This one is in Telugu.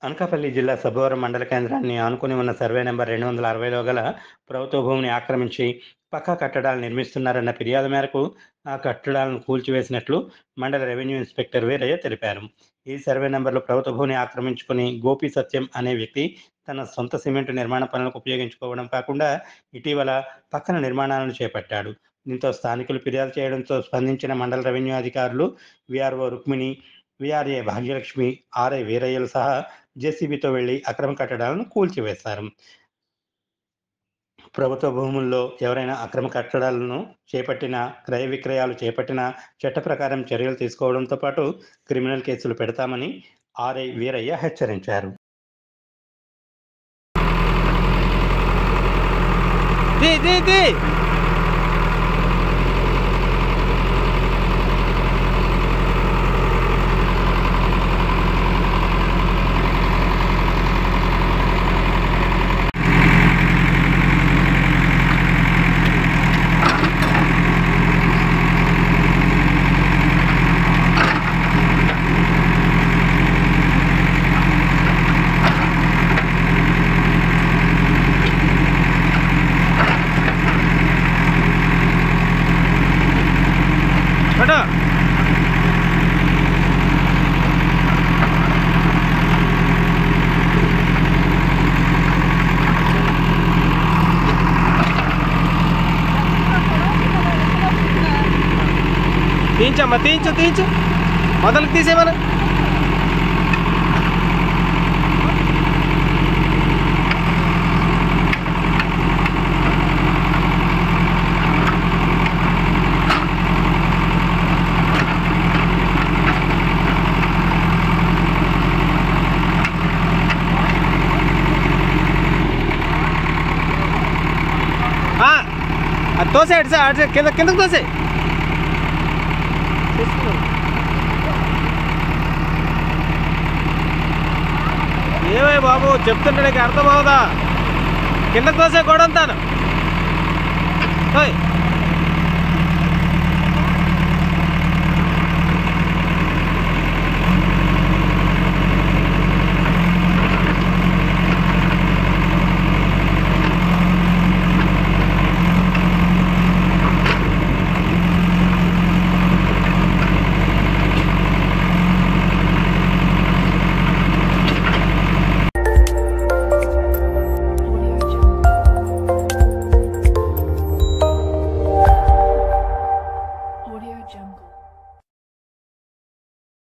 అనకాపల్లి జిల్లా సబ్బవరం మండల కేంద్రాన్ని ఆనుకుని ఉన్న సర్వే నెంబర్ 260లో గల ప్రభుత్వ భూమిని ఆక్రమించి పక్కా కట్టడాలు నిర్మిస్తున్నారన్న ఫిర్యాదు మేరకు ఆ కట్టడాలను కూల్చివేసినట్లు మండల రెవెన్యూ ఇన్స్పెక్టర్ వీరయ్య తెలిపారు. ఈ సర్వే నెంబర్లో ప్రభుత్వ భూమిని ఆక్రమించుకుని గోపి సత్యం అనే వ్యక్తి తన సొంత సిమెంటు నిర్మాణ పనులకు ఉపయోగించుకోవడం కాకుండా ఇటీవల పక్కన నిర్మాణాలను చేపట్టాడు. దీంతో స్థానికులు ఫిర్యాదు చేయడంతో స్పందించిన మండల రెవెన్యూ అధికారులు VRO Rukmini, VRA Bhagyalakshmi, RI వీరయ్యలు సహా జేసీబీతో వెళ్లి అక్రమ కట్టడాలను కూల్చివేశారు. ప్రభుత్వ భూముల్లో ఎవరైనా అక్రమ కట్టడాలను చేపట్టినా, క్రయ విక్రయాలు చేపట్టినా చట్ట ప్రకారం చర్యలు తీసుకోవడంతో పాటు క్రిమినల్ కేసులు పెడతామని ఆర్ఐ వీరయ్య హెచ్చరించారు. తీయించమ్మా, తీయించు మొదలకు తీసేమన్నా. అది తోసే అటు కిందకు తోసే. ఏమై బాబు చెప్తుంటే నీకు అర్థమవుదా? కిందకు తోసే గొడవంతాను.